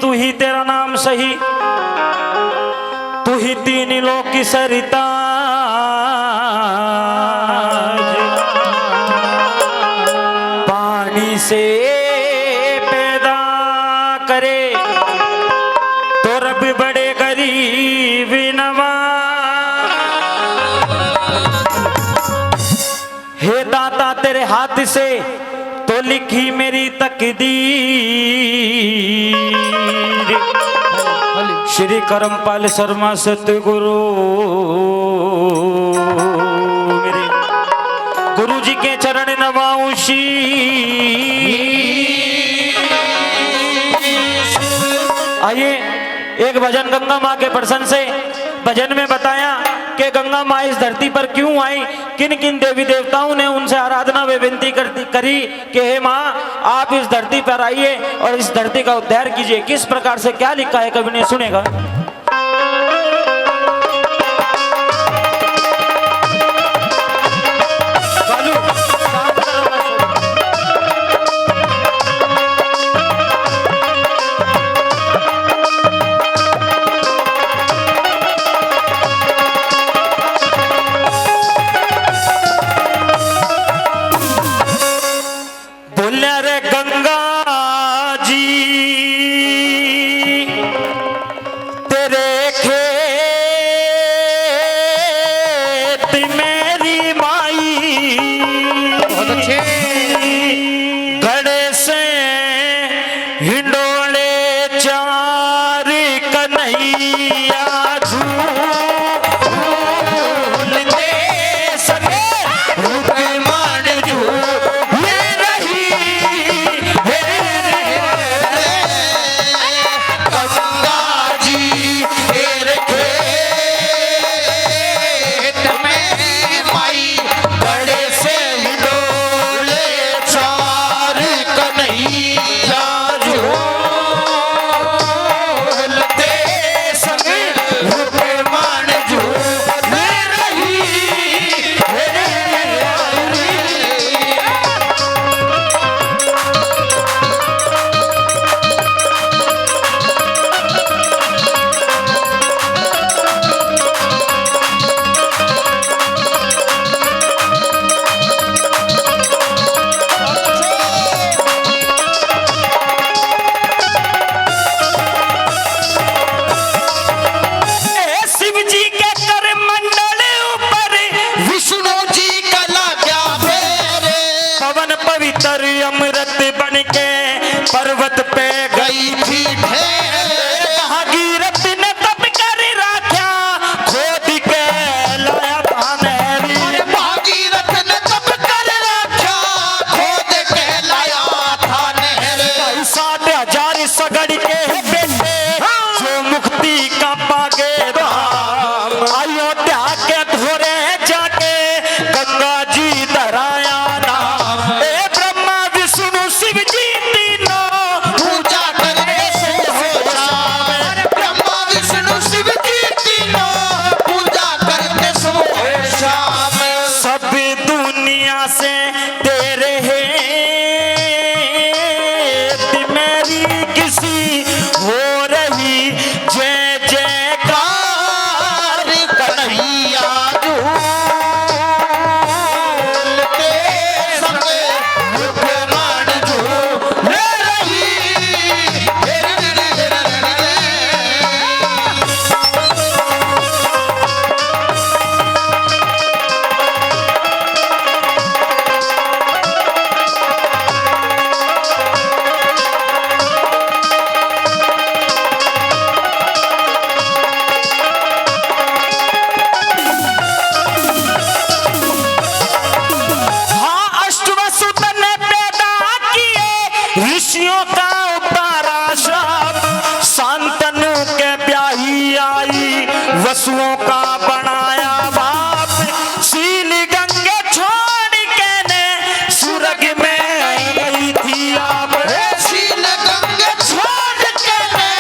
ही तेरा नाम सही, तू ही तीन लोक की सरिता, पानी से पैदा करे तो रब बड़े गरीब नवाज। हे दाता तेरे हाथ से तो लिखी मेरी तकदीर, श्री करमपाल शर्मा सतगुरु मेरे गुरु जी के चरण नवाऊं शीश। आइए एक भजन गंगा माँ के प्रसन्न से। भजन में बताया कि गंगा माँ इस धरती पर क्यों आई, किन किन देवी देवताओं ने उनसे आराधना व विनती करी कि हे माँ आप इस धरती पर आइए और इस धरती का उद्धार कीजिए। किस प्रकार से क्या लिखा है कवि ने, सुनेगा। अमृत बन के पर्वत पे गई थी भागीरथ ने तप कर राख्या खोद के लाया था नहरी। भागीरथ ने तप कर राख्या खोद के लाया था नहरी। 7,000 सगड़ के बेटे जो मुक्ति का पागे धाम, अयोध्या के धोरे जाके गंगा जी धराया से तेरे है मेरी किसी हो रही जय जयकार कन्हैया झूलते समय रुकमान झूल रही। ऋषियों का उतारा श्राप, शांतनु के ब्याही आई वसुओं का बनाया बाप। शील गंगे छोड़ के ने सुरग में गई थी आप। शील गंगे छोड़ के ने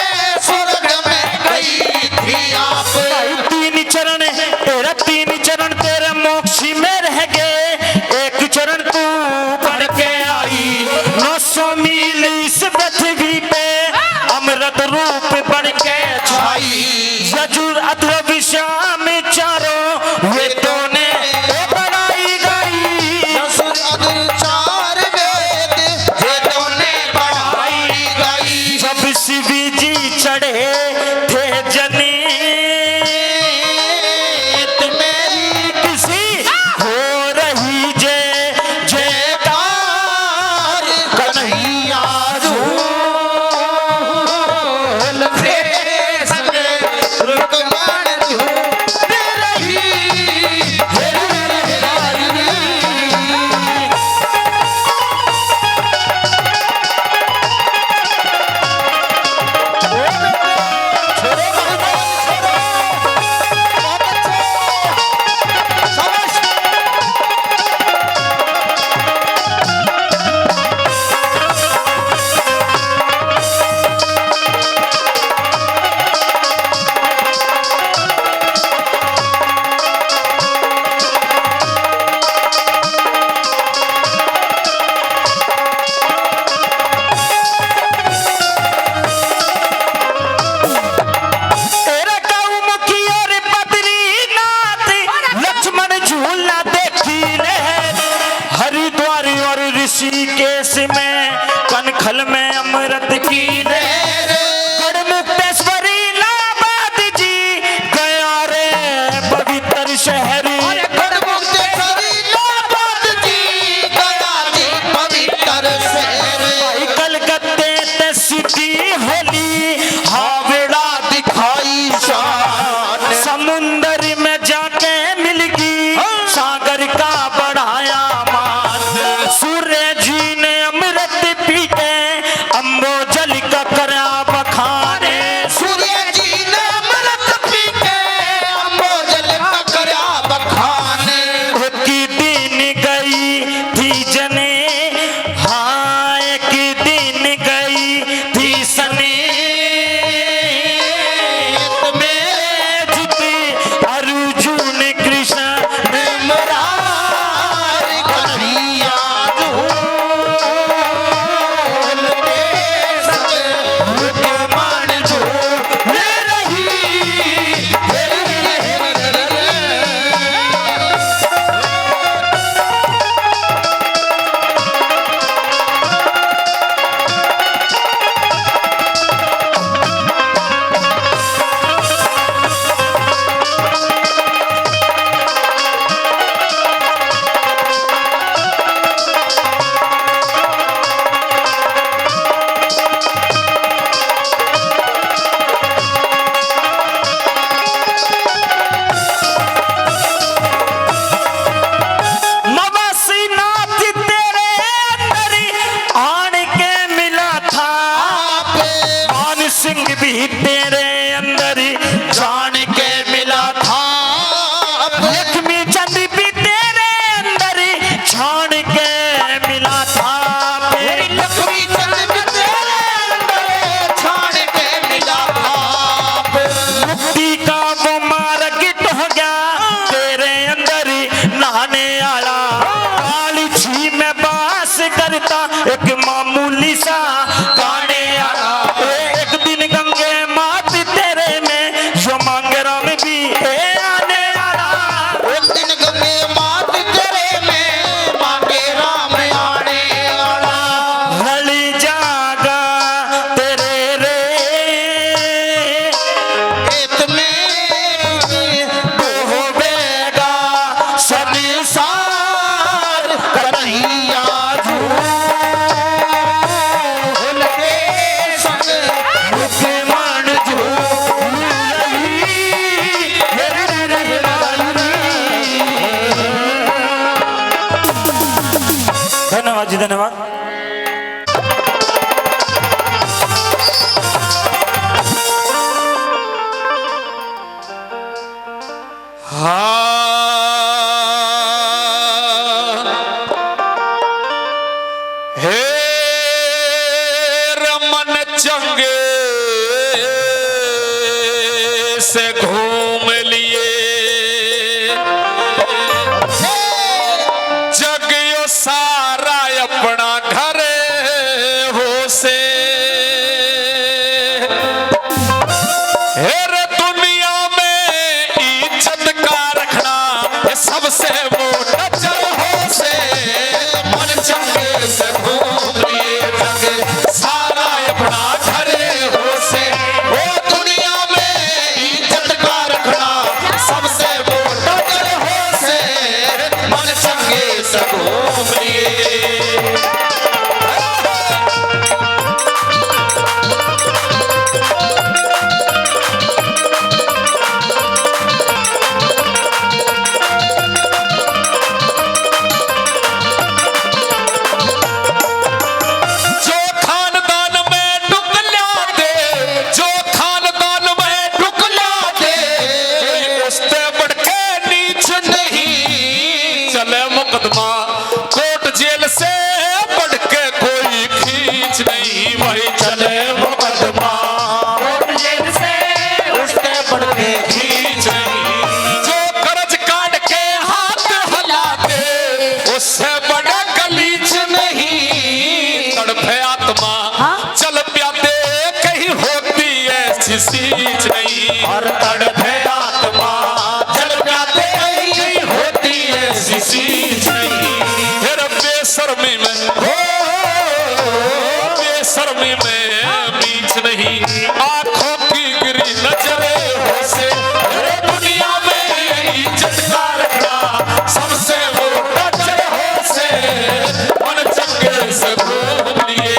सुरग में गई थी आप। तीन चरण तेरे मोक्ष में रह गए, एक चरण तू बढ़ के आई 900 मील इस पृथ्वी पे अमृत रूप बन के छाई यजुर अध्र श्याम चारों वेदों ने बढ़ाई गई। असुर अदुर चार वेद वेदों ने बढ़ाई गई। जब शिव जी चढ़े थे जनी मेरी किसी हो रही जय जयकार कन्हैया रुकमान झूम रही तेरा गाँव मुखी और बद्रीनाथ लक्ष्मण झूला देखी लहर हरिद्वार और ऋषिकेश में कनखल में अमृत की लहर गढ़मुक्तेश्वरी इलाहाबाद जी गया रे पवित्र शहर गढ़मुक्तेश्वरी इलाहाबाद जी गया जी पवित्र शहर। भाई कलकत्ते ते सिटी होली हावड़ा दिखाई शान समुंदर में जाके मिलगी सागर का बढ़ाया मान सूर्य जी ने अमृत पी के अम्बोजल का करा बखाने सूर्य जी ने अमृत पी के अम्बोजल का करा बखाने। की दिन गई थी जने हाँ एक दिन गई थी सने मेरे जित अर्जुन कृष्ण मुरार कन्हैया झूल के संग रुकमान झूल रही। मवासी नाथ तेरे अंदर आन के मिला था मान सिंह भी तेरे अंदर जान के मिला था लक्ष्मी चंद भी तेरे अंदर छान के मिला था लक्ष्मी चंद भी तेरे अंदर छान के मिला था। मुक्ति का वो मार्ग हो गया तेरे अंदर नहाने आला काली झी में बास करता एक मामूली सा गाने आला एक दिन गंगे मात तेरे में जो मांगे राम भी आने आला एक दिन गंगे मात तेरे में मांगे राम आने वाला। हली जागा तेरे रे खेत में होवेगा संसार कन्हैया झूल के संग रुकमान झूल धन्यवाद जी धन्यवाद। हे रमन चंगे से घूम लिए जग यो सारा अपना घर हो से चले मुकदमा, जेल से उसके बढ़ के खींच नहीं, जो गरज काट के हाथ हिला दे उससे बड़ा गलीच नहीं। तड़पे आत्मा चल प्यादे कहीं होती ऐसी चीज नहीं, और तड़पे आत्मा चल प्यादे कहीं होती ऐसी चीज नहीं। फिर बेशर्मी में हो, बेशर्मी में बीच नहीं, आंखों की गिरी नजरे हो से दुनिया में इज्जत का रखना सबसे मोटा हो से मन चंगे से घूम लिए।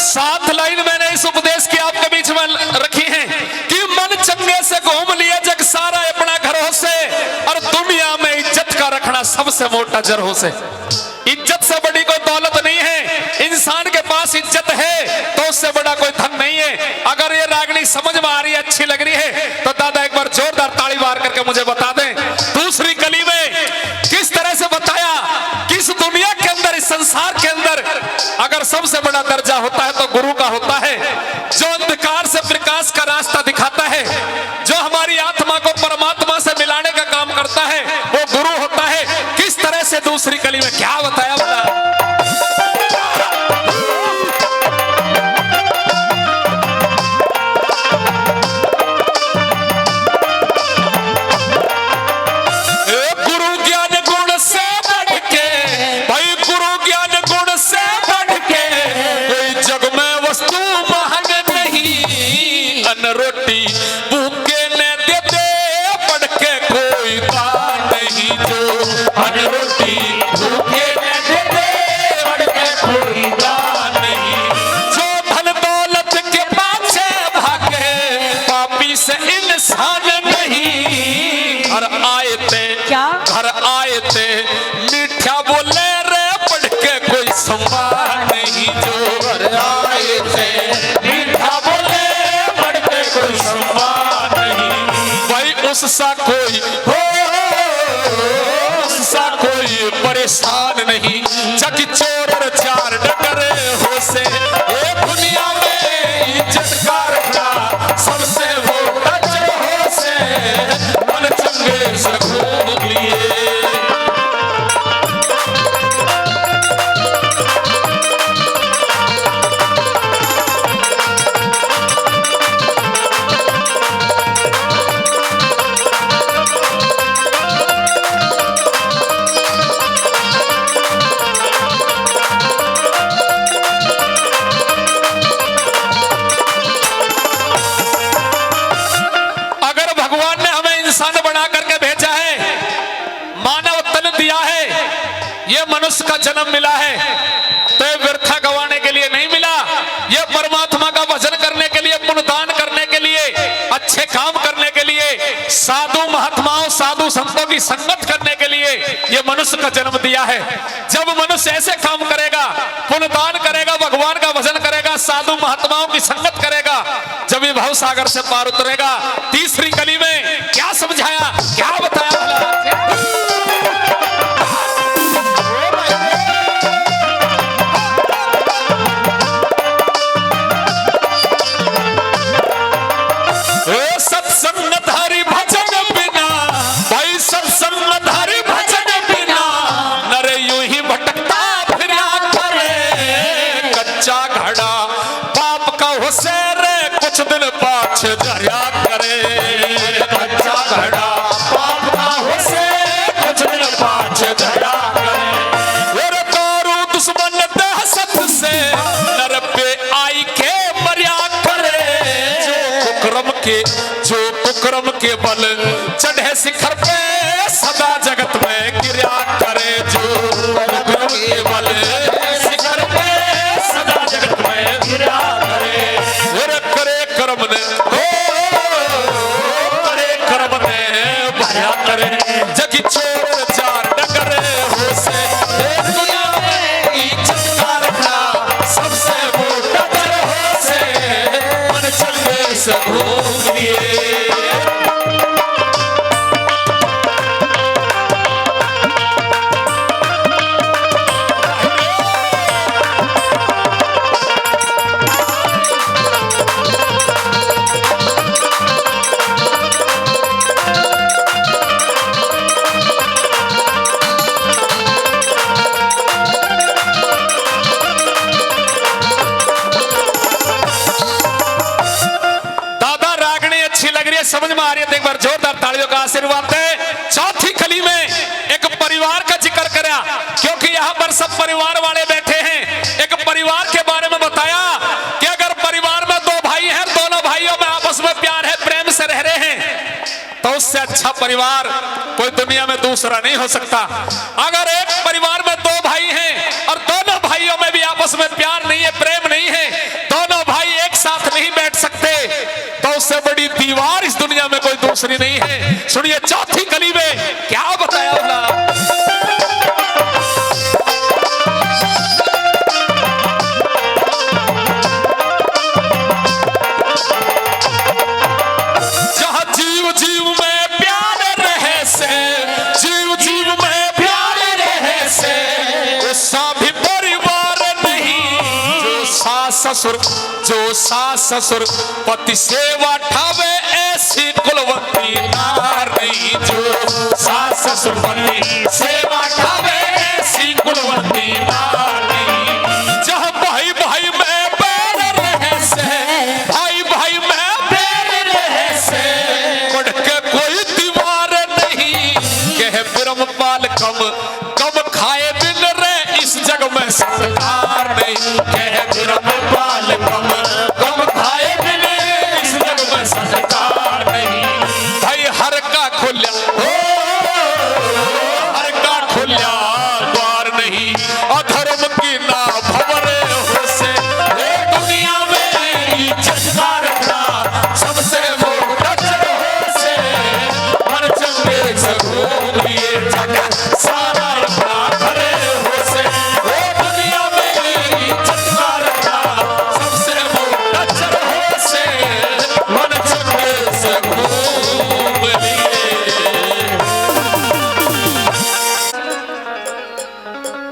सात लाइन मैंने इस उपदेश की आपके बीच में रखी है कि मन चंगे से घूम लिए जग सारा अपना घरों से, और दुनिया में इज्जत का रखना सबसे मोटा जरहों से। इज्जत से बड़ी कोई दौलत नहीं है, इंसान के पास इज्जत है तो उससे बड़ा कोई धन नहीं है। अगर ये रागनी समझ में आ रही है, अच्छी लग रही है, तो दादा एक बार जोरदार ताली मार करके मुझे बता दें दूसरी कली में किस तरह से बताया कि इस दुनिया के अंदर, इस संसार के अंदर अगर सबसे बड़ा दर्जा होता है तो गुरु का होता है, जो अंधकार से प्रकाश का रास्ता दिखाता है, जो हमारी आत्मा को परमात्मा से मिलाने का काम करता है, वो गुरु होता है। किस तरह से दूसरी कली में क्या बताया बता? गुरु ज्ञान गुण से बढ़ के, भाई गुरु ज्ञान गुण से बढ़ के कोई जग में वस्तु महंग नहीं। अन्न रोटी भूखे न देते बढ़ के कोई दान नहीं, जो अन्न रोटी भूखे न देते बढ़ के कोई दान नहीं। जो धन दौलत के पाछे भागे पापी से इंसान नहीं, घर आए थे क्या? घर आए थे मीठा बोले रे पढ़ के कोई सम्मान नहीं, जो घर आए थे मीठा बोले पढ़ के कोई सम्मान नहीं। भाई उससा कोई हो, उससा कोई परेशान नहीं, जग चोर और चार डकरे हो से ए दुनिया में इज्जत का रखना सबसे मोटा हो से मन चंगे से घूम लिए। अगर भगवान ने हमें इंसान बना करके भेजा है, मानव तन दिया है, ये मनुष्य का जन्म मिला है, तो ये व्यर्थ गवाने के लिए नहीं मिला। ये परमात्मा का भजन करने के लिए, पुण्यदान करने के लिए, अच्छे काम करने के लिए, साधु महात्माओं साधु संतों की संगत करने के लिए ये मनुष्य का जन्म दिया है। जब मनुष्य ऐसे काम करेगा, पुण्यदान करेगा, भगवान का भजन करेगा, साधु महात्माओं की संगत करेगा, जब ये भव सागर से पार उतरेगा। तीसरी कली में क्या समझाया, क्या बताया भला? सत्संग धारी भजन बिना, भाई सत्संग धारी भजन बिना नर यूं ही भटकता फिरा करे। कच्चा घड़ा पाप का होसे रे कुछ दिन पाछे धरा करे। कच्चा घड़ा पाप का होसे कुछ दिन पाछे धरा करे। और दारू दुश्मन देह सत से नर पे आई के मरिया करे। जो कुकर्म के बल चढ़े शिखर पे सदा जगत में गिरा करे। जो कुकर्म के बल शिखर पे सदा जगत में गिरा करे। और करे कर्म समझ में आ रही है तो एक बार जोरदार तालियों का आशीर्वाद है। चौथी कली में एक परिवार का जिक्र करा, क्योंकि यहाँ पर सब परिवार वाले बैठे हैं। एक परिवार के बारे में बताया कि अगर परिवार में दो भाई हैं, दोनों भाइयों में आपस में प्यार है, प्रेम से रह रहे हैं, तो उससे अच्छा परिवार कोई दुनिया में दूसरा नहीं हो सकता। अगर एक परिवार में दो भाई हैं और दोनों भाइयों में भी आपस में प्यार नहीं है, प्रेम नहीं है, दोनों भाई एक साथ नहीं बैठ सकते, तो उससे बड़ी दीवार इस दुनिया में कोई दूसरी नहीं है। सुनिए चौथी कली में क्या बताया बोला। ससुर जो सास ससुर पति सेवा ठावे ऐसी कुलवती नार नहीं, जो सास ससुर पति सेवा ठावे ऐसी कुलवती नार नहीं। जहाँ भाई भाई में बैर रहे से, भाई भाई में बैर रहे से, बढ़ के कोई दीवार नहीं, कह ब्रह्मपाल कम खाए दिन रे इस जग में संस्कार नहीं, कह ब्रह्मपाल कम खाए दिन इस जग में संस्कार नहीं। भाई हर का खुल्या हर का खुल्या द्वार नहीं, अधर्म की ना भवरे हो से दुनिया में इज्जत रखना सबसे मोटा हो से, मन चंगे से घूम लिए जग सारा अपना भरे हो से, दुनिया में इज्जत रखना सबसे मोटा हो से, मन चंगे से घूम लिए।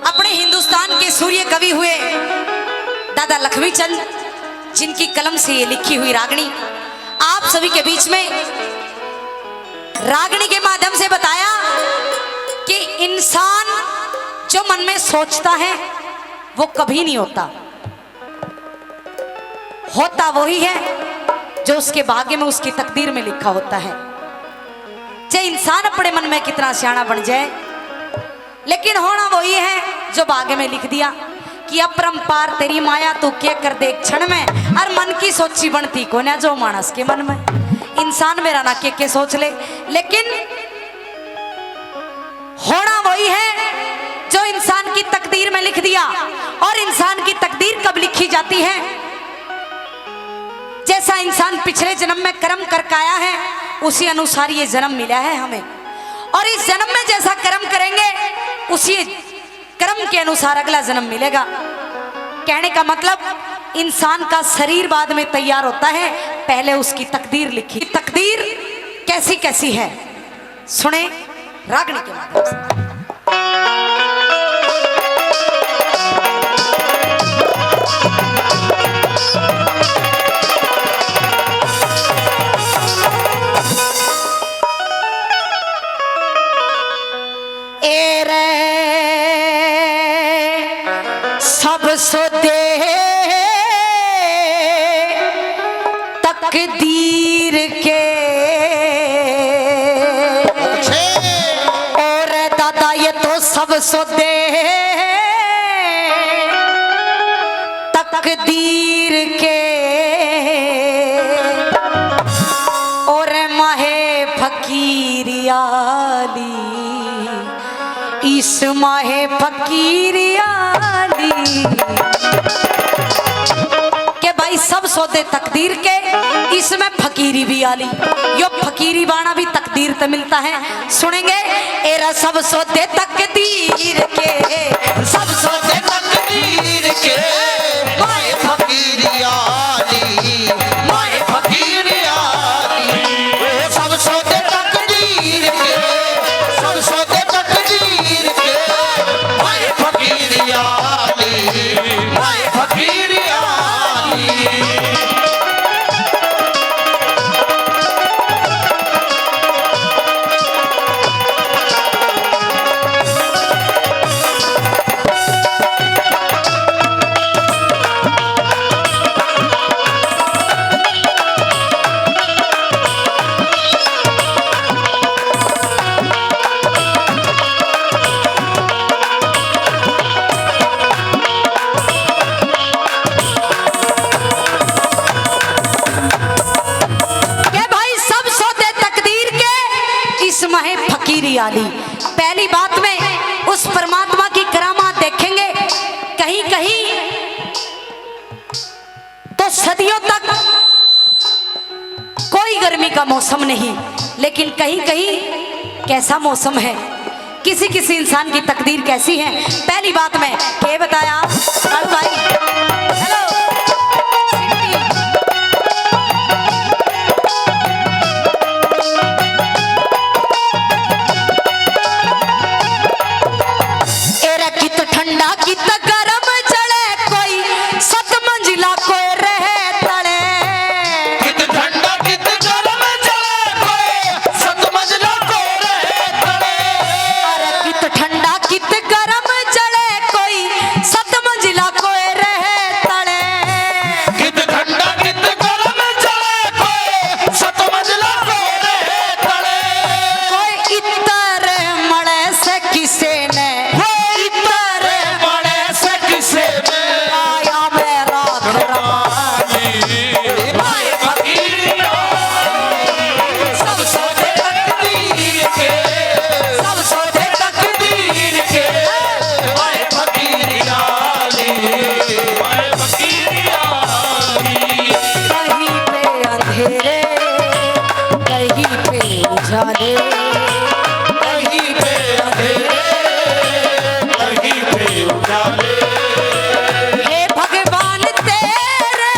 अपने हिंदुस्तान के सूर्य कवि हुए दादा लक्ष्मीचंद, जिनकी कलम से ये लिखी हुई रागनी आप सभी के बीच में रागनी के माध्यम से बताया कि इंसान जो मन में सोचता है वो कभी नहीं होता, होता वही है जो उसके भाग्य में, उसकी तकदीर में लिखा होता है। चाहे इंसान अपने मन में कितना सियाना बन जाए, लेकिन होना वही है जो भाग्य में लिख दिया कि अपरंपार तेरी माया तू क्या कर दे क्षण में, और मन की सोची बनती को ना जो मानस के मन में। इंसान मेरा ना के सोच ले, लेकिन होना वही है जो इंसान की तकदीर में लिख दिया। और इंसान की तकदीर कब लिखी जाती है? जैसा इंसान पिछले जन्म में कर्म करके आया है उसी अनुसार ये जन्म मिला है हमें, और इस जन्म में जैसा कर्म करेंगे उसी कर्म के अनुसार अगला जन्म मिलेगा। कहने का मतलब इंसान का शरीर बाद में तैयार होता है, पहले उसकी तकदीर लिखी। तकदीर कैसी कैसी है सुने रागनी के माध्यम से। सो दे तकदीर के और दादा ये तो सब सो दे तकदीर के और माहे फकीरियाली इस माहे फकीरियाली के भाई सब सौदे तकदीर के, इसमें फकीरी भी आली। यो फकीरी बाना भी तकदीर तो मिलता है। सुनेंगे एरा सब सौदे तकदीर के, सब सौदे तकदीर के माए फकीरी आली, माए फकीरी आली सब सौदे तकदीर के, सब सौदे तकदीर के माए फकीरी आली, माए फकीरी आली। भी आली। पहली बात में उस परमात्मा की करामात देखेंगे। कहीं कहीं तो सदियों तक कोई गर्मी का मौसम नहीं, लेकिन कहीं कहीं कैसा मौसम है, किसी किसी इंसान की तकदीर कैसी है। पहली बात में क्या बताया कालू भाई? हेलो एरा कित ठंडा कित गरम चले, कोई 7 मंजिला कोई रहे तले। कित ठंडा कित गरम चले, कोई 7 मंजिला कोई रहे तले। अरे कित ठंडा कित गरम चले, कोई 7 मंजिला कोई रहे तले। कित ठंडा कित गरम चले, कोई 7 मंजिला कोई रहे तले। कोई इतर मड़े से किसे ने, इतर बड़े से किसे में आया मेरा भाई फकीरिया, सब सोचे तकदीर के, सब सोचे तकदीर के। भाई फकीरिया भाई फकीरिया। कहीं पे अंधेरे, कहीं पे उजाले, कहीं पे अंधेरे, कहीं पे उजाले। हे भगवान तेरे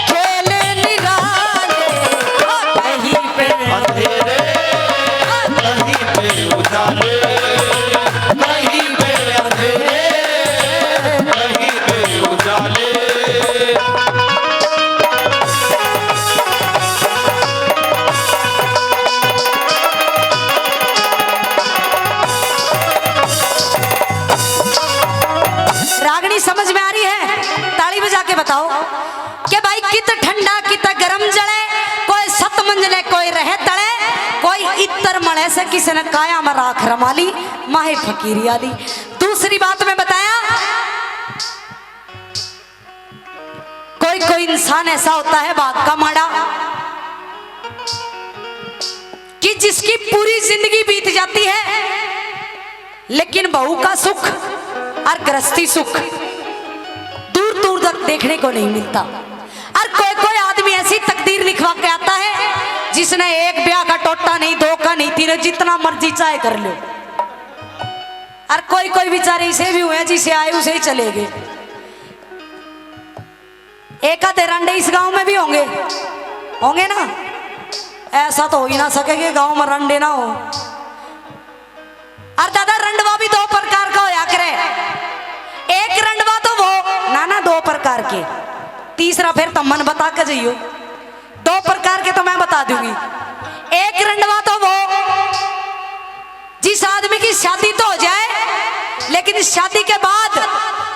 खेल निराले। कहीं पे अंधेरे, कहीं पे उजाले, कहीं पे अंधेरे, कहीं पे उजाले। रागनी समझ में आ रही है? ताली बजा के बताओ कि भाई कित ठंडा कित गरम जले, कोई 7 मंजिले कोई रहे तले। कोई इतर मड़े से किसी ने काया में राख रमाली, माहे फकीरी आली। दूसरी बात में बताया कोई कोई इंसान ऐसा होता है भाग का माड़ा कि जिसकी पूरी जिंदगी बीत जाती है, लेकिन बहू का सुख और गृहस्थी सुख दूर दूर तक देखने को नहीं मिलता। और कोई कोई आदमी ऐसी तकदीर लिखवा के आता है जिसने एक ब्याह का टोटा नहीं, 2 का नहीं, 3, जितना मर्जी चाहे कर लो। और कोई कोई बेचारे इसे भी हुए जिसे आए उसे ही चले गए। एक आधे रंडे इस गांव में भी होंगे, होंगे ना? ऐसा तो हो ही ना सके कि गांव में रंडे ना हो। और दादा रंडवा भी 2 प्रकार का होया करे। एक रंडवा तो वो नाना 2 प्रकार के, तीसरा फिर तमन बता के जाइयो। 2 प्रकार के तो मैं बता दूंगी। एक रंडवा तो वो जिस आदमी की शादी तो हो जाए, लेकिन शादी के बाद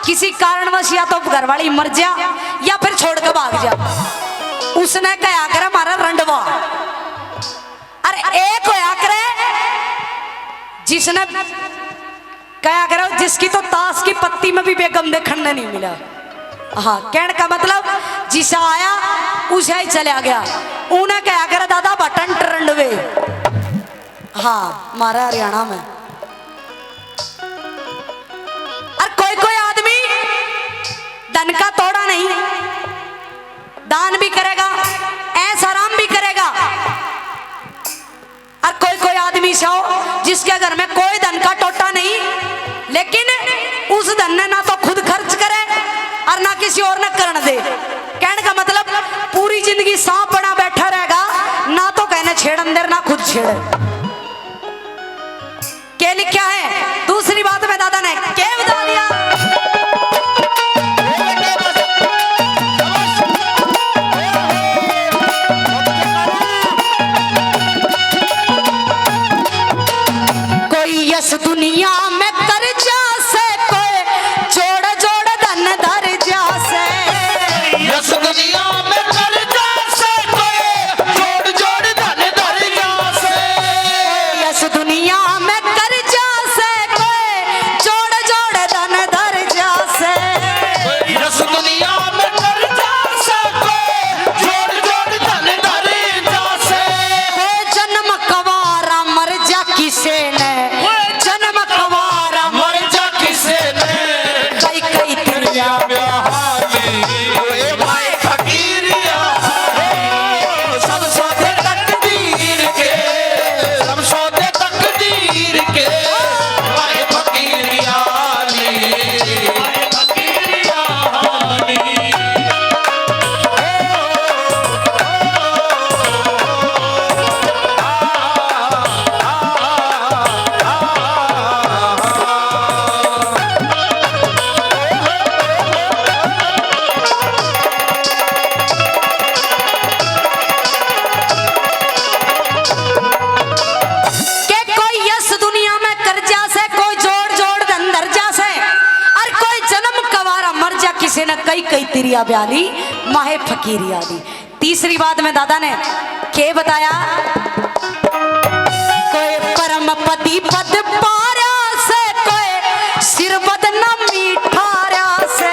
किसी कारणवश या तो घरवाली मर जा या फिर छोड़ के भाग जा, उसने कहा करे हमारा रंडवा। अरे एक होया करे जिसने कहा करो जिसकी तो ताश की पत्ती में भी बेगम देखने नहीं मिला। हाँ, कहने का मतलब जिसे आया उसे ही चला गया। उन्हें कहा करा दादा बटन टरंडवे। हाँ, हमारा हरियाणा में। और कोई कोई आदमी धन का तोड़ा नहीं, दान भी करेगा, ऐसा आराम भी करेगा। और कोई कोई आदमी से हो जिसके घर में कोई धन का टोटा नहीं, लेकिन उस धन ने ना तो खुद खर्च करे और ना किसी और ने करने दे। कहने का मतलब पूरी जिंदगी सांप बना बैठा रहेगा, ना तो कहने छेड़ अंदर ना खुद छेड़े। क्या लिखा है? दूसरी बात में दादा ने क्या बता दिया? कोई यस दुनिया में कर जा से, कोई जोड़ जोड़ धन धर जा से। यस दुनिया में कर जा से, कोई जोड़ जोड़ धन धर जा से। कई तिरिया ब्याली माहे फकीरी आली। तीसरी बात में दादा ने के बताया, कोई परम पति पद पारा से, कोई सिर बदना मीठारा से,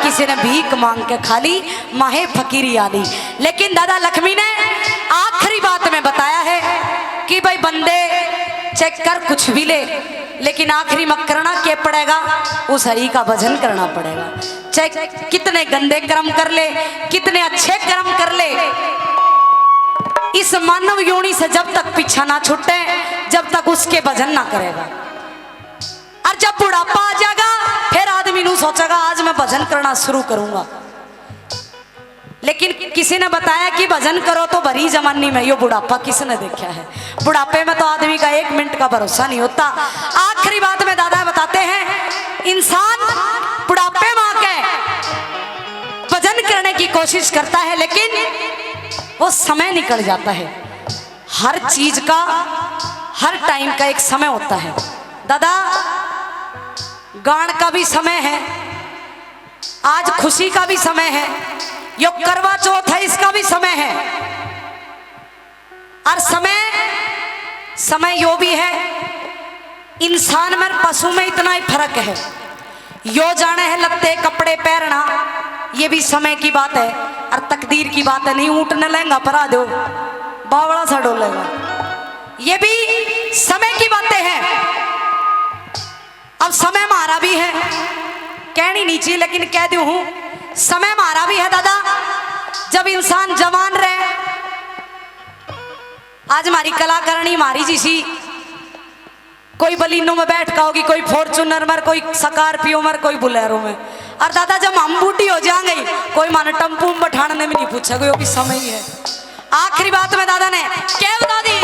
किसी ने भीख मांग के खाली माहे फकीरी आली। लेकिन दादा लक्ष्मी ने आखिरी बात में बताया है कि भाई बंदे चेक कर कुछ भी ले, लेकिन आखिरी में करना क्या पड़ेगा, उस हरि का भजन करना पड़ेगा। चाहे कितने गंदे कर्म कर ले, कितने अच्छे कर्म कर ले, इस मानव योनि से जब तक पीछा ना छूटे, जब तक उसके भजन ना करेगा। और जब बुढ़ापा आ जाएगा फिर आदमी नू सोचेगा आज मैं भजन करना शुरू करूंगा। लेकिन किसी ने बताया कि भजन करो तो भरी जमानी में, यो बुढ़ापा किसने देखा है? बुढ़ापे में तो आदमी का 1 मिनट का भरोसा नहीं होता। आखिरी बात में दादा बताते हैं, इंसान बुढ़ापे में आके भजन करने की कोशिश करता है, लेकिन वो समय निकल जाता है। हर चीज का हर टाइम का एक समय होता है। दादा गान का भी समय है, आज खुशी का भी समय है, यो करवा चौथ है इसका भी समय है। और समय यो भी है, इंसान में पशु में इतना ही फर्क है। यो जाने है लत्ते कपड़े पहनना, ये भी समय की बात है और तकदीर की बात है। नहीं ऊँटने लहंगा परा दो बावड़ा सा डोलेगा, ये भी समय की बातें हैं। अब समय मारा भी है, कहनी नहीं चाहिए लेकिन कह दूं हूं, समय मारा भी है दादा। जब इंसान जवान रहे, आज हमारी कलाकारणी मारी जिसी कोई बलिनो में बैठ का होगी, कोई फॉर्चूनर में, कोई स्कॉर्पियो में, कोई बुलेरो में। और दादा जब हम बूढ़ी हो जाएंगे, कोई माने टम्पू में बैठाने में नहीं पूछेगा, यो भी समय ही है। आखिरी बात में दादा ने क्या बता दी,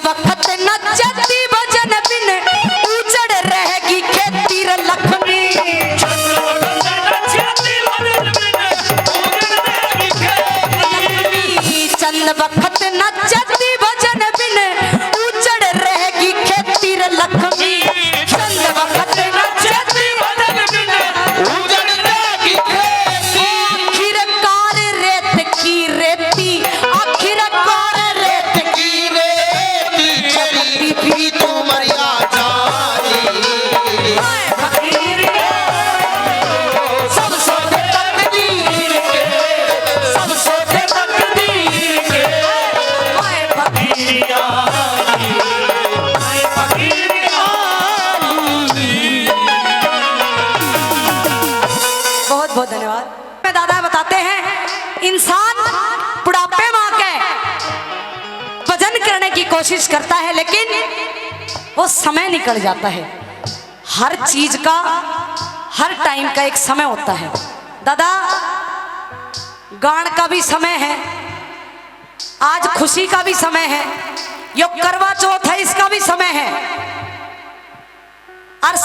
वक्त नचती भजन बिन उजड़ रहेगी खेती रे लक्ष्मी। चंद वक्त नचती भजन बिन उजड़ रहेगी खेती रे लक्ष्मी। चंद वक्त नचती भजन बिन उजड़ रहेगी खेती। आखिरकार रेत की रेती, आखिरकार रेत की रेती, भी तू मरिया जानी। सब सोचे तकदीर के, सब सोचे तकदीर के, मैं फकीर आली, मैं फकीर आली। बहुत बहुत धन्यवाद। मैं दादा बताते हैं, इंसान बुढ़ापे में आके भजन करने की कोशिश करता है, लेकिन वो समय निकल जाता है। हर चीज का हर टाइम का एक समय होता है। दादा गान का भी समय है, आज खुशी का भी समय है, यो करवा चौथ है इसका भी समय है। और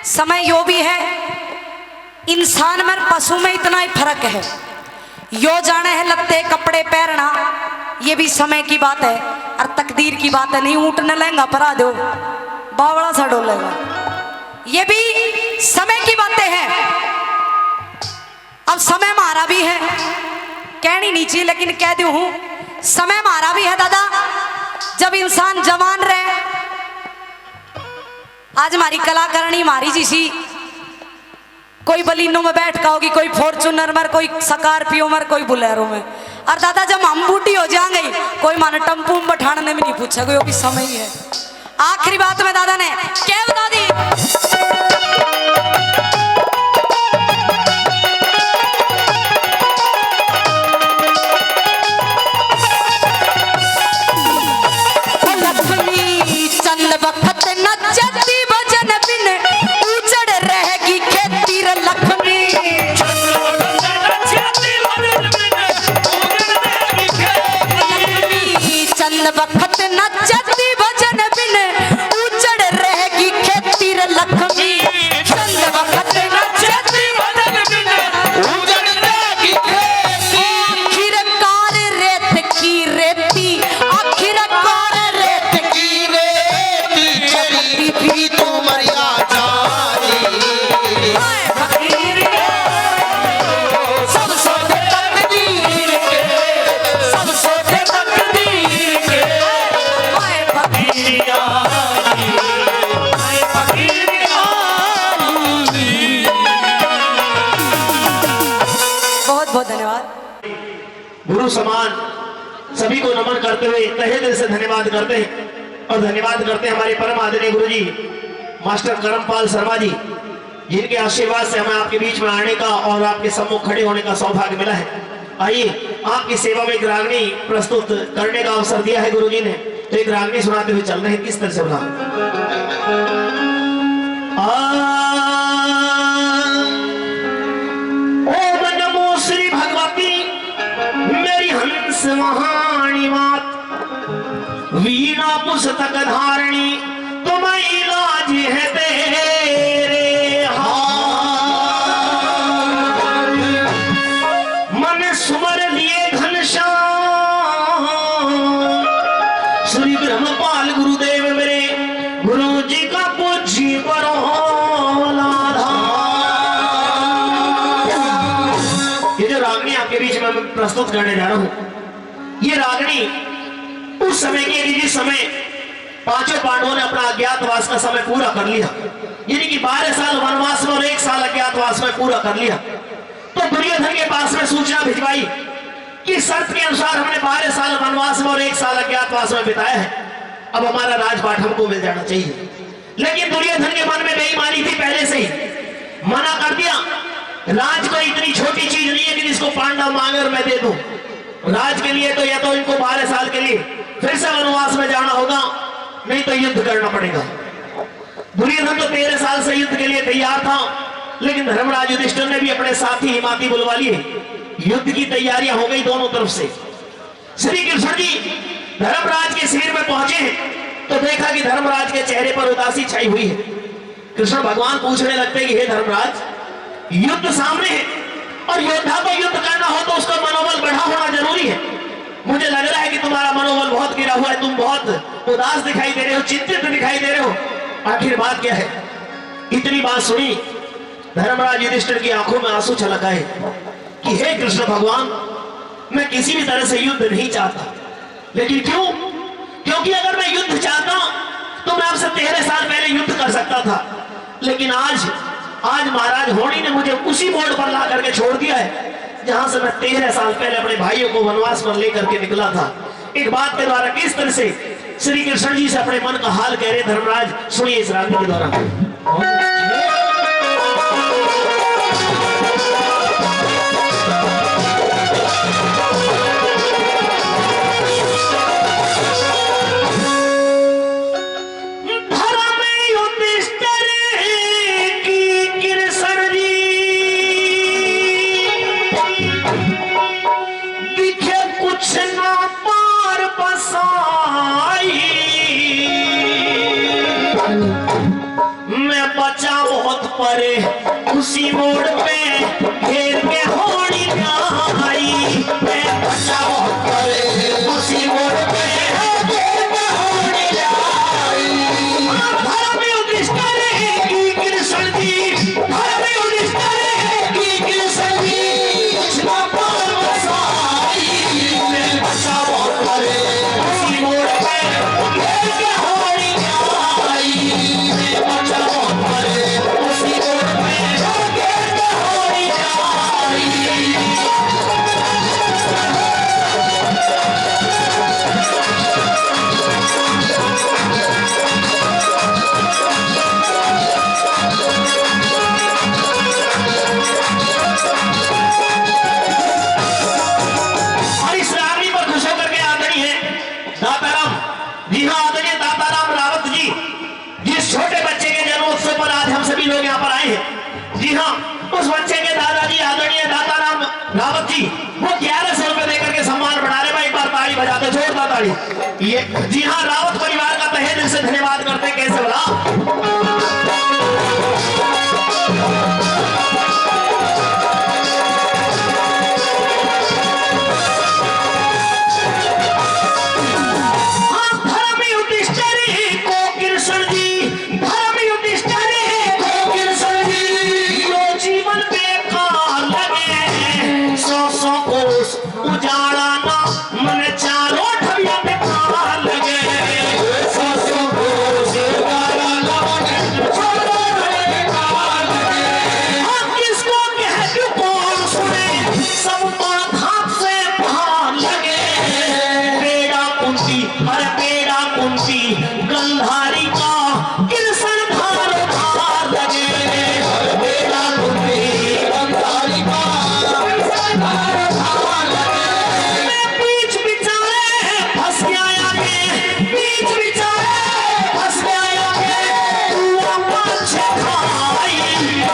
समय यो भी है, इंसान में पशु में इतना ही फर्क है। यो जाने है लत्ते कपड़े पहनना, ये भी समय की बात है और तकदीर की बात है। नहीं ऊँट न लहंगा परा दो बावड़ा सा डोलेगा, ये भी समय की बातें हैं। अब समय मारा भी है, कहनी नहीं चाहिए लेकिन कह दूं हूं, समय मारा भी है दादा। जब इंसान जवान रहे, आज हमारी कलाकारणी मारी जिसी कोई बलिनो में बैठ का होगी, कोई फॉर्चूनर में, कोई स्कॉर्पियो में, कोई बुलेरो में। और दादा जब हम बूढ़ी हो जाएंगे, कोई माने टम्पू में बैठाने में नहीं पूछा, कोई भी समय ही है। आखिरी बात में दादा ने क्या बता दी, लक्ष्मी चंद वक्त नचती भजन बिन उजड़ रहेगी खेती रे लक्ष्मी। चंद वक्त नचती भजन बिन उजड़ रहेगी खेती रे लक्ष्मी। चंद वक्त नचती भजन बिन उजड़ रहेगी खेती। आखिरकार रेत की रेती, आखिरकार रेत की रेती, कभी भी तो मरिया जानी। सब सोते तकदीर के, सब सोते तकदीर के। हाय फकीरिया, हाय फकीरिया। बहुत बहुत धन्यवाद। गुरु समान सभी को नमन करते हुए तहे दिल से धन्यवाद करते हैं, और धन्यवाद करते हैं हमारे परम आदरणीय गुरु जी मास्टर करमपाल शर्मा जी, जिनके आशीर्वाद से हमें आपके बीच में आने का और आपके सम्मुख खड़े होने का सौभाग्य मिला है। आइए आपकी सेवा में एक रागनी प्रस्तुत करने का अवसर दिया है गुरु जी ने, तो एक रागनी सुनाते हुए चल रहे हैं। किस तरह से बना ओम नमो श्री भगवती मेरी हंस महानी मात, वीणा पुस्तक धारणी तुम इलाज है तेरे हाथ। मन सुमर लिए घनश्याम श्री ब्रह्मपाल गुरुदेव मेरे, गुरु जी का पूज्य ये जो रागनी आपके बीच में मैं प्रस्तुत करने जा रहा हूं, ये रागनी उस समय के लिए जिस समय पांचों पांडवों ने अपना अज्ञातवास का समय पूरा कर लिया, यानी कि 12 साल वनवास में और 1 साल अज्ञातवास में पूरा कर लिया, तो दुर्योधन के पास में सूचना भिजवाई कि शर्त के अनुसार हमने 12 साल वनवास में और 1 साल अज्ञातवास में बिताया है, अब हमारा राजपाट हमको मिल जाना चाहिए। लेकिन दुर्योधन के मन में बेईमानी थी, पहले से ही मना कर दिया। राज कोई इतनी छोटी चीज नहीं है कि जिसको पांडव मांगे और मैं दे दूं। राज के लिए तो या तो इनको 12 साल के लिए फिर से वनवास में जाना होगा, नहीं तो युद्ध करना पड़ेगा। दुर्योधन तो 13 साल से युद्ध के लिए तैयार था, लेकिन धर्मराज युधिष्ठिर ने भी अपने साथी हिमाती बुलवा लिए। युद्ध की तैयारियां हो गई दोनों तरफ से। श्री कृष्ण जी धर्मराज के शिविर में पहुंचे हैं तो देखा कि धर्मराज के चेहरे पर उदासी छाई हुई है। कृष्ण भगवान पूछने लगते कि हे धर्मराज, युद्ध सामने है और योद्धा को युद्ध करना हो तो उसका मनोबल बढ़ा होना जरूरी है। मुझे लग रहा है कि तुम्हारा मनोबल बहुत गिरा हुआ है, तुम बहुत उदास दिखाई दे रहे हो, चिंतित दिखाई दे रहे हो, आखिर बात क्या है? इतनी बात सुनी धर्मराज युधिष्ठिर की आंखों में आंसू छलक आए कि हे कृष्ण भगवान, मैं किसी भी तरह से युद्ध नहीं चाहता। लेकिन क्यों? क्योंकि अगर मैं युद्ध चाहता तो मैं आपसे 13 साल पहले युद्ध कर सकता था, लेकिन आज महाराज होनी ने मुझे उसी मोड़ पर ला करके छोड़ दिया है जहां से मैं 13 साल पहले अपने भाइयों को वनवास पर लेकर के निकला था। एक बात के द्वारा किस तरह से श्री कृष्ण जी से अपने मन का हाल कह रहे धर्मराज, सुनिए इस रात्रि के द्वारा। परे उसी मोड़ पे घेर के होड़ी आई। लेके होड़ी आई, मैं बचा बहुत परे उसी रोड पे लेके होड़ी आई। और इस रागनी पर खुश होकर के आदरणीय है दाताराम, जी हाँ आदरणीय दाताराम रावत जी, जिस छोटे बच्चे के जन्मोत्सव पर आज हम सभी लोग यहाँ पर आए हैं, जी हाँ उस बच्चे के दादाजी आदरणीय दाताराम रावत जी वो 1100 रुपए देकर के सम्मान बढ़ा रहे। भाई एक बार ताली बजाते, जोरदार ताली। ये जी हाँ रावत परिवार का तहे दिल से धन्यवाद करते हैं। कैसे बोला उजाला ना मन चारों ढबिया दिखा लगे, किसको कह क्यों कौन सुने, सब धाप से भाग लगे। पेड़ा कुंती अरे पेड़ा कुंती गंधारी का कृष्ण धार धार लगे, पेड़ा कुंती गंधारी का कृष्ण धार धार लगे। मैं बीच बिचारे फंस गया आगे, बीच बिचारे फंस गया आगे, तू पाछे खाई,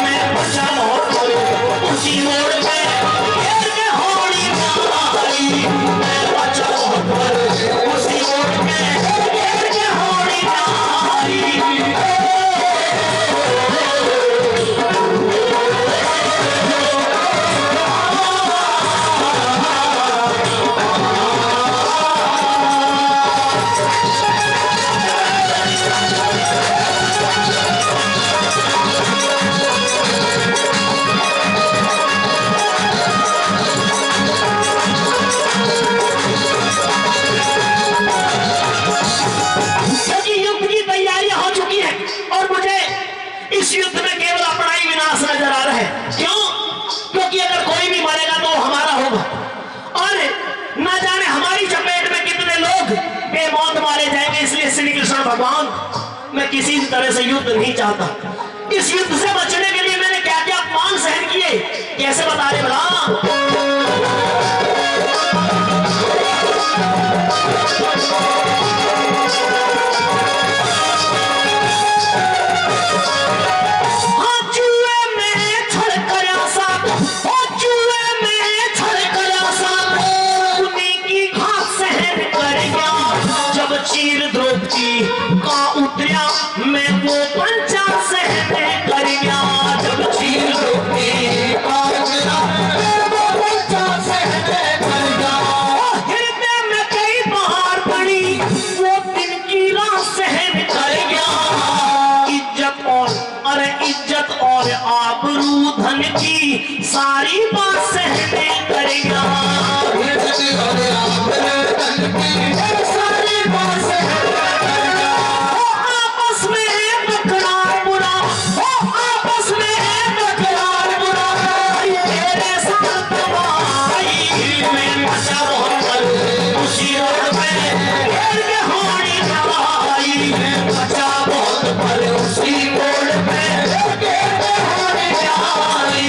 मैं बचा बहुत उसी मोड़ पे घेर के होड़ी आई, मैं बचा बहुत उसी मोड़ पे घेर के होड़ी आई। क्योंकि युद्ध की तैयारियां हो चुकी है और मुझे इस युद्ध में केवल अपना ही विनाश नजर आ रहा है। क्यों? क्योंकि अगर कोई भी मरेगा तो वो हमारा होगा और न जाने हमारी चपेट में कितने लोग बेमौत मारे जाएंगे। इसलिए श्री कृष्ण भगवान, मैं किसी तरह से युद्ध नहीं चाहता। इस युद्ध से बचने के लिए मैंने क्या क्या अपमान सहन किए, कैसे बता रहे भला। हाँ जुए में छड़ कर आसा, हाँ जुए में छड़ कर आसा, उन्हीं की घात सहन कर गया। जब चीर द्रौपदी का उतरा मैं वो पंचा सहन कर गया, जब चीर द्रौपदी का उतरा मैं वो पंचा सहन कर गया। हृदय में कई बार पड़ी वो दिन की रात सहन कर गया। इज्जत और आबरू धन की सारी बात सहने करेगा, सारी बात सहने करेगा। आपस में टकरार बुरा, आपस में टकरार बुरा, तेरे साथ तबाही में बचा बहुत उसी रोड पे घेर के होड़ी आई, मैं बचा बहुत पल उसी रोड पे घेर के होड़ी आई।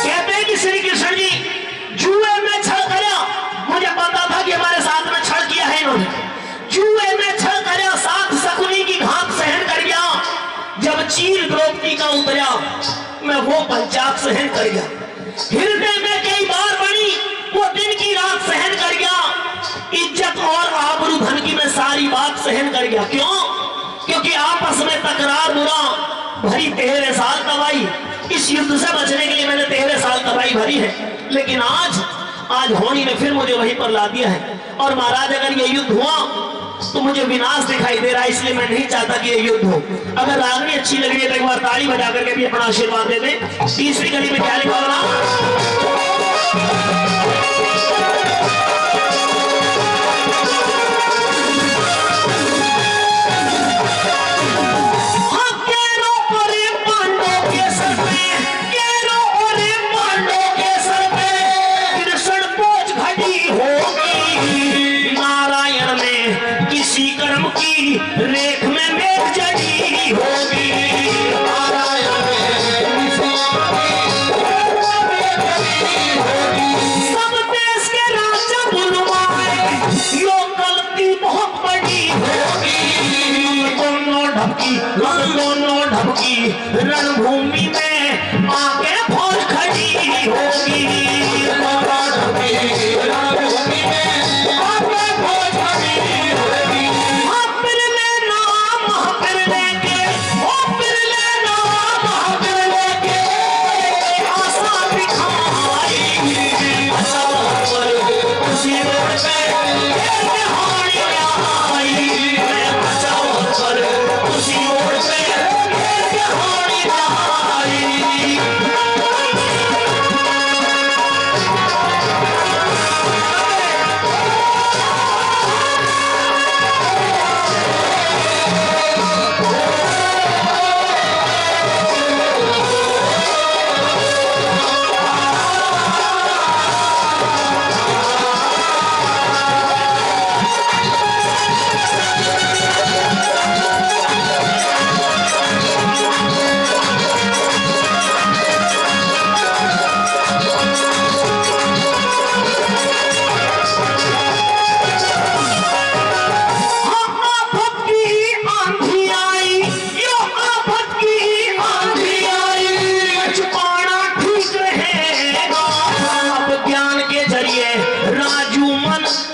कहते हैं कि श्री कृष्ण जी जुए में छल करया, मुझे पता था कि हमारे साथ में छल किया है इन्होंने। जुए में छल करया, साथ शकुनी की घात सहन कर गया। जब चीर द्रौपदी का उतरा मैं वो पंचाक सहन कर गया। हृदय में कई बार बनी वो दिन की रात सहन कर गया। इज्जत और आबरू धन की मैं सारी बात सहन कर गया। क्यों? क्योंकि आपस में तकरार बुरा भरी 13 साल तबाही, इस युद्ध से बचने के लिए मैंने 13 साल तबाही भरी है, लेकिन आज होनी ने फिर मुझे वहीं पर ला दिया है। और महाराज अगर ये युद्ध हुआ तो मुझे विनाश दिखाई दे रहा है, इसलिए मैं नहीं चाहता कि ये युद्ध हो। अगर रागनी अच्छी लग रही है तो एक बार ताली बजा करके भी अपना आशीर्वाद दे दें। तीसरी कड़ी में क्या लिखा होगा? रेख में मेघ जड़ी होगी, सब देश के राजा बुलवाए, यो गलती बहुत बड़ी होगी। दोनों ढबकी रणभूमि में आके फौज खड़ी होगी।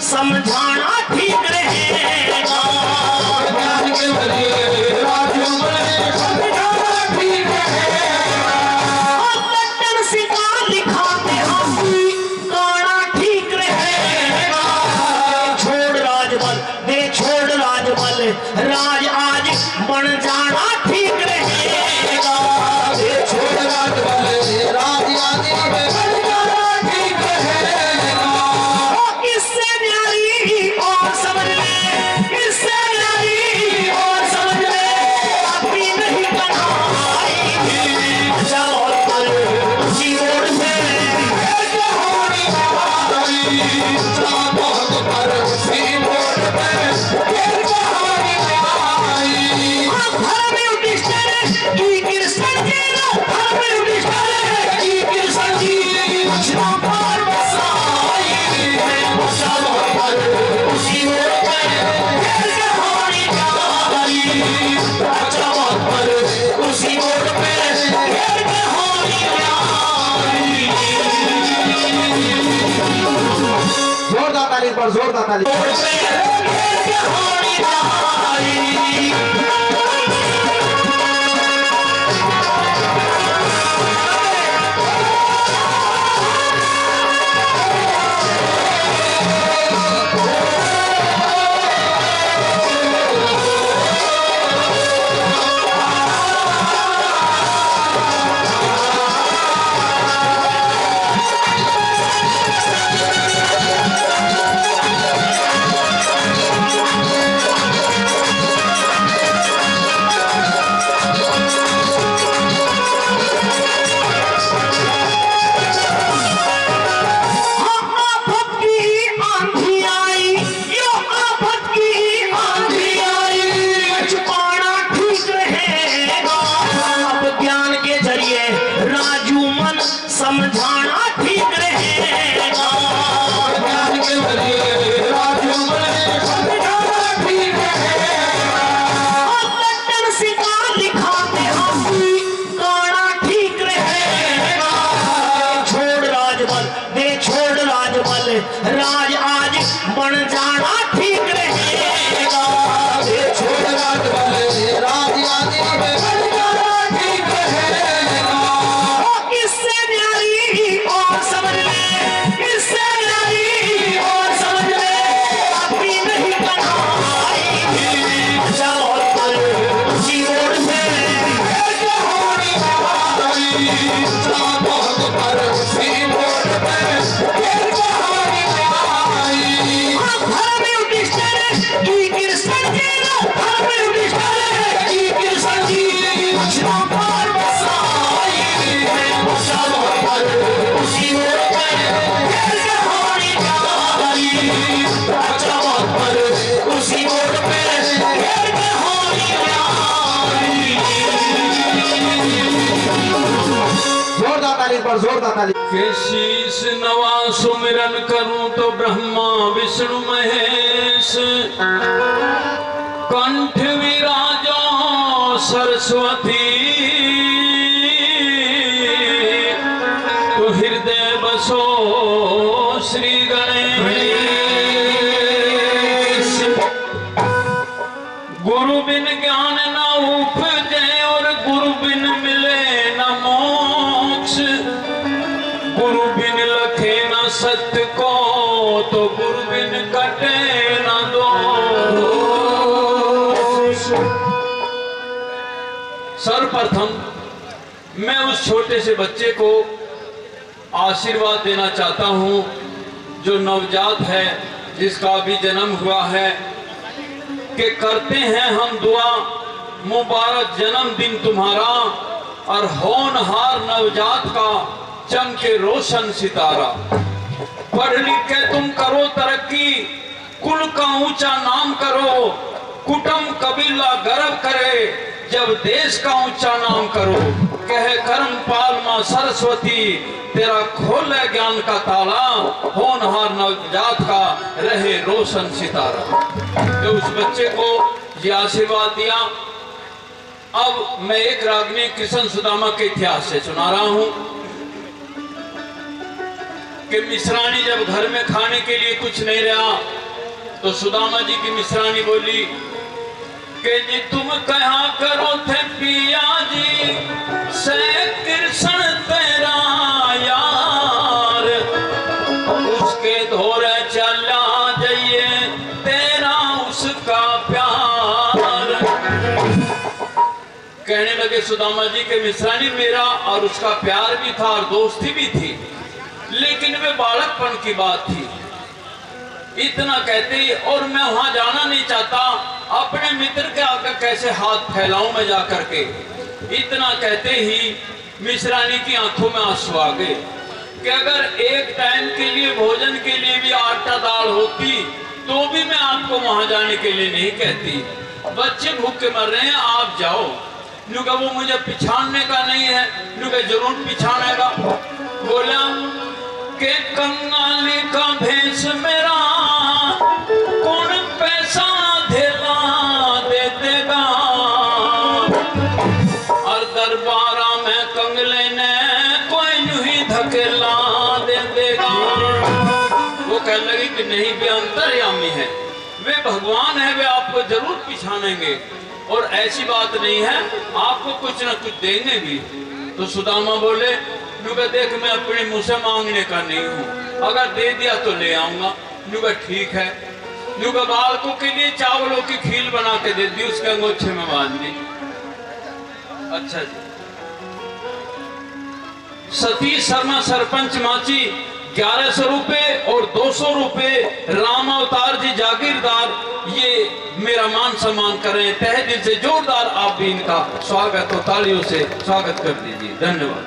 समझाना ठीक रहेगा, शिकार लिखाते हाथी गाना ठीक रहेगा। छोड़ राजबल दे छोड़ राजबल, राज आज बन जाना ठीक रहेगा। दे छोड़ राजबल राज आज बन जाना ठीक रहेगा। इससे न्यारी और समझ ले, इससे न्यारी और समझ ले, अपनी नहीं बनाई उसी रोड पे जोरदार ताली पर जोरदार ताली। ताली पर जोरदार ताली। के शीश नवा सुमिरन करूं तो ब्रह्मा विष्णु महेश, कंठ विराजो सरस्वती, तो हृदय बसो श्री गणेश। गुरु बिन ज्ञान न उपजे और गुरु बिन मिले न मोक्ष, गुरु बिन लखे न सत्य को तो गुरु बिन कटे न दोष। सर्वप्रथम मैं उस छोटे से बच्चे को आशीर्वाद देना चाहता हूं जो नवजात है, जिसका अभी जन्म हुआ है, कि करते हैं हम दुआ मुबारक जन्मदिन तुम्हारा, और होनहार नवजात का चमके रोशन सितारा। पढ़ लिख के तुम करो तरक्की, कुल का ऊंचा नाम करो, कुटुंब कबीला गर्व करे, जब देश का ऊंचा नाम करो। कहे कर्म पाल मां सरस्वती, तेरा खोले ज्ञान का ताला, होनहार नवजात का रहे रोशन सितारा। तो उस बच्चे को ये आशीर्वाद दिया। अब मैं एक रागनी कृष्ण सुदामा के इतिहास से सुना रहा हूं कि मिश्रानी जब घर में खाने के लिए कुछ नहीं रहा तो सुदामा जी की मिश्रानी बोली कि जी तुम कहा करो थे पिया जी से कृष्ण तेरा यार, उसके धोरे चला जाइए तेरा उसका प्यार। कहने लगे सुदामा जी के मिश्रानी मेरा और उसका प्यार भी था और दोस्ती भी थी, लेकिन वे बालकपन की बात थी। इतना कहते ही और मैं वहां जाना नहीं चाहता, अपने मित्र के आकर कैसे हाथ फैलाऊं मैं जाकर के। इतना कहते ही मिश्रानी की आंखों में आंसू आ गए कि अगर एक टाइम के लिए भोजन के लिए भी आटा दाल होती तो भी मैं आपको वहां जाने के लिए नहीं कहती। बच्चे भूखे मर रहे हैं, आप जाओ। नुका वो मुझे पिछाड़ने का नहीं है, नुका जरूर पिछाड़ेगा। बोला के कंगाली का भेष मेरा कौन पैसा धेला दे देगा, और दरबारा में कंगले ने कोई नहीं धकेला दे देगा। वो कहने लगी कि नहीं, वे अंतर्यामी है, वे भगवान है, वे आपको जरूर पिछानेंगे और ऐसी बात नहीं है, आपको कुछ न कुछ देंगे भी। तो सुदामा बोले नुका देख मैं अपने मुंह से मांगने का नहीं हूँ, अगर दे दिया तो ले आऊंगा। नुका ठीक है। नुका बालकों के लिए चावलों की खील बना के दे दी, उसके अंगोछे में बांध दी। अच्छा जी। सतीश शर्मा सरपंच माची 1100 रुपए और 200 रुपए राम अवतार जी जागीरदार, ये मेरा मान सम्मान करें। तहे दिल से जोरदार आप भी इनका स्वागत और तालियों से स्वागत कर दीजिए। धन्यवाद।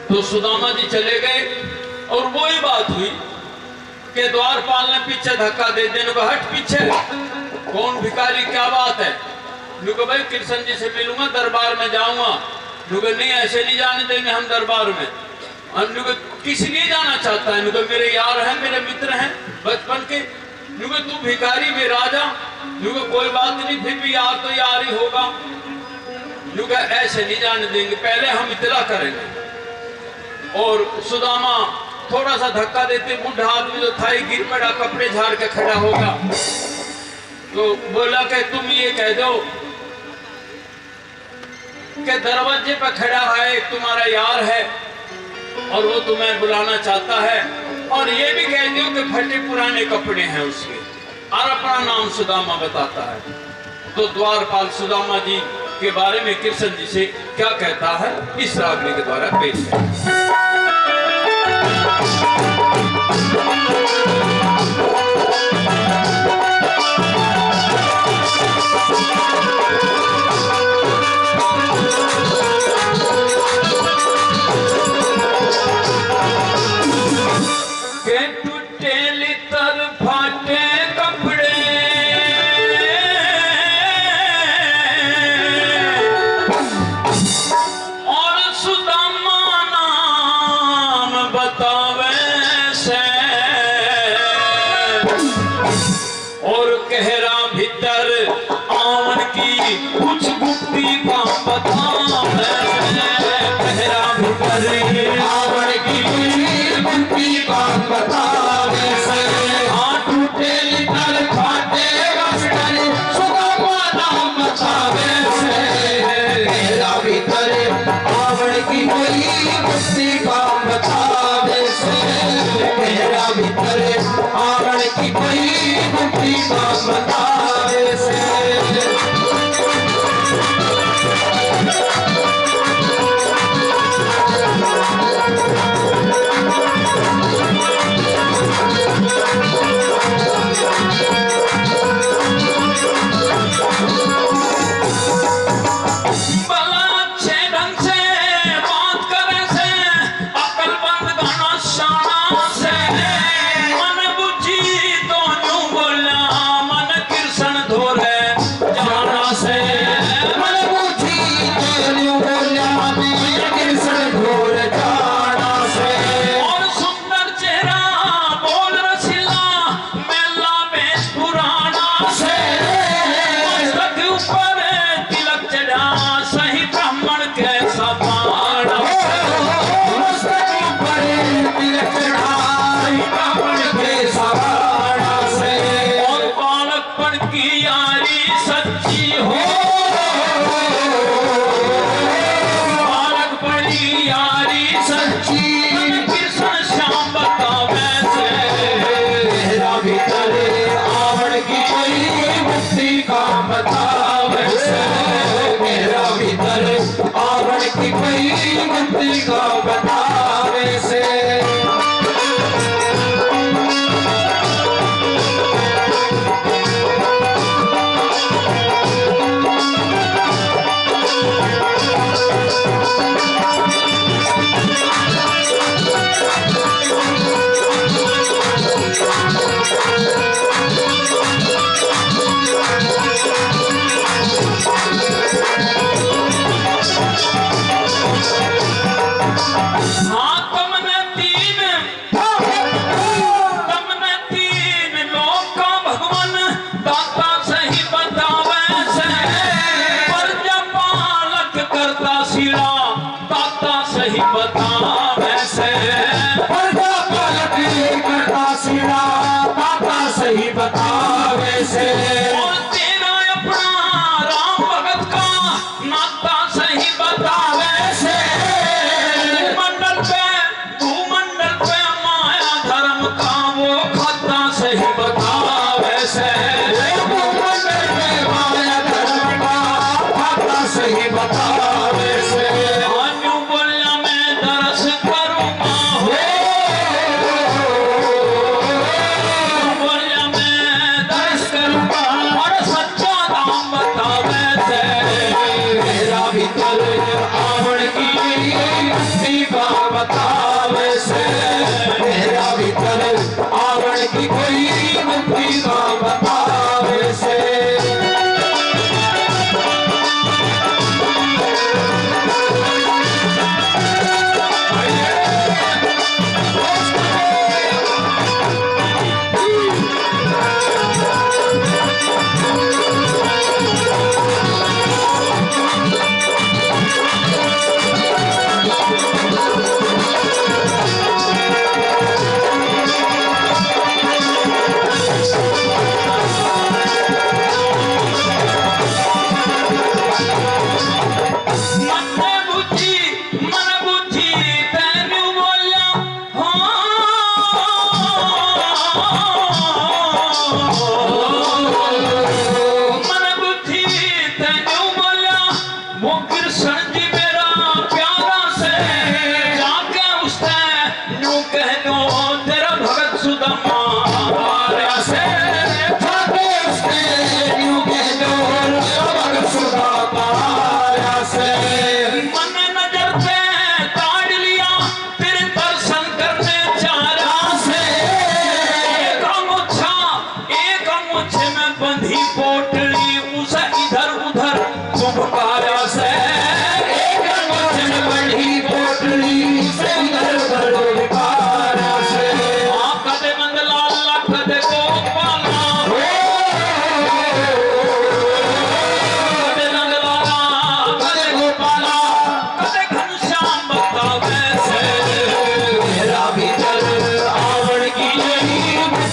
तो सुदामा जी चले गए और वही बात हुई कि द्वारपाल ने पीछे धक्का दे देने को, हट पीछे, कौन भिखारी, क्या बात है? नुको भाई कृष्ण जी से मिलूंगा, दरबार में जाऊंगा। नुको नहीं, ऐसे नहीं जाने देंगे हम दरबार में। नुको किस लिए जाना चाहता है? नुको मेरे यार हैं, मेरे मित्र हैं बचपन के। नुको तू भिखारी में राजा, नुको कोई बात नहीं, फिर भी यार तो यार ही होगा। नुको ऐसे नहीं जाने देंगे, पहले हम इतला करेंगे। और सुदामा थोड़ा सा धक्का देते, बुढ़ा आदमी जो था गिर पड़ा, कपड़े झाड़ के खड़ा होगा। तो बोला कि तुम ये कह दो कि दरवाजे पर खड़ा है एक तुम्हारा यार है और वो तुम्हें बुलाना चाहता है, और ये भी कह दो कि फटे पुराने कपड़े हैं उसके, और अपना नाम सुदामा बताता है। तो द्वारपाल सुदामा जी के बारे में कृष्ण जी से क्या कहता है, इस रागनी के द्वारा पेश है। कुछ गुप्ती का बता मेरा भीतर आवड़ की कोई गुप्ती बात बतावे से टूटे निकल फाटे बस्तर सुधा नाम बतावे से मेरा भीतर आवड़ की कोई गुप्ती बात बतावे से मेरा भीतर आवड़ की कोई गुप्ती बात बतावे से की कोई गुप्ती का बतावे से सही बतावे से और तेरा अपना राम भगत का नाता सही बतावे से भूमंडल पे माया धर्म का वो खाता सही बतावे से भूमंडल पे माया धर्म का खाता सही बतावे से यूं बोलिया मैं दरस करूंगा करूंगा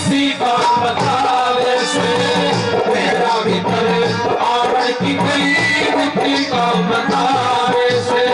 मुक्ति का बतावे से मेरा भीतर आवड़ की गई मुक्ति का बतावे से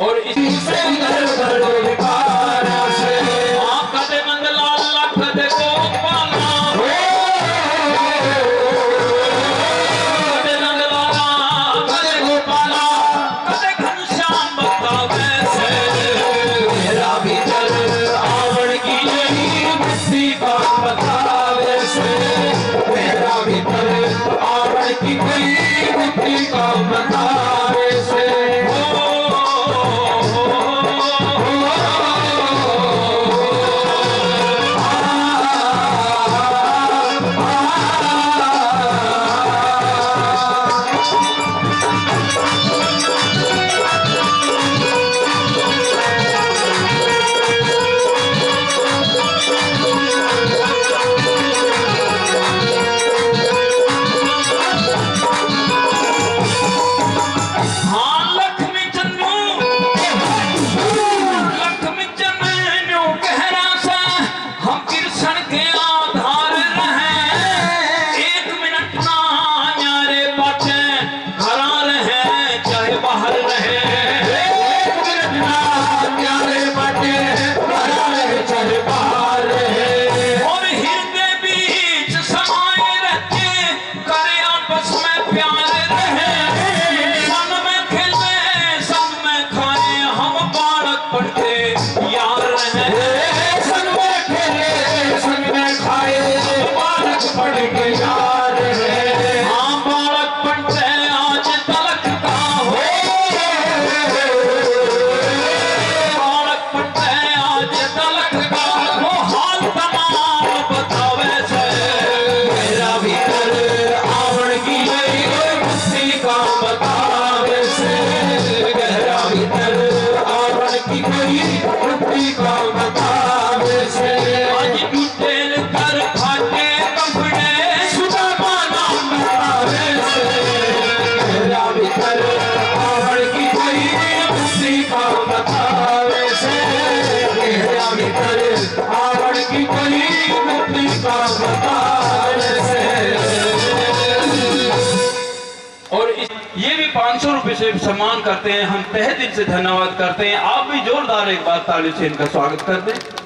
और इसी से की गई मुक्ति का बतावे से ये भी 500 रुपए से सम्मान करते हैं। हम तहे दिल से धन्यवाद करते हैं। आप भी जोरदार एक बार ताली से इनका स्वागत कर दें।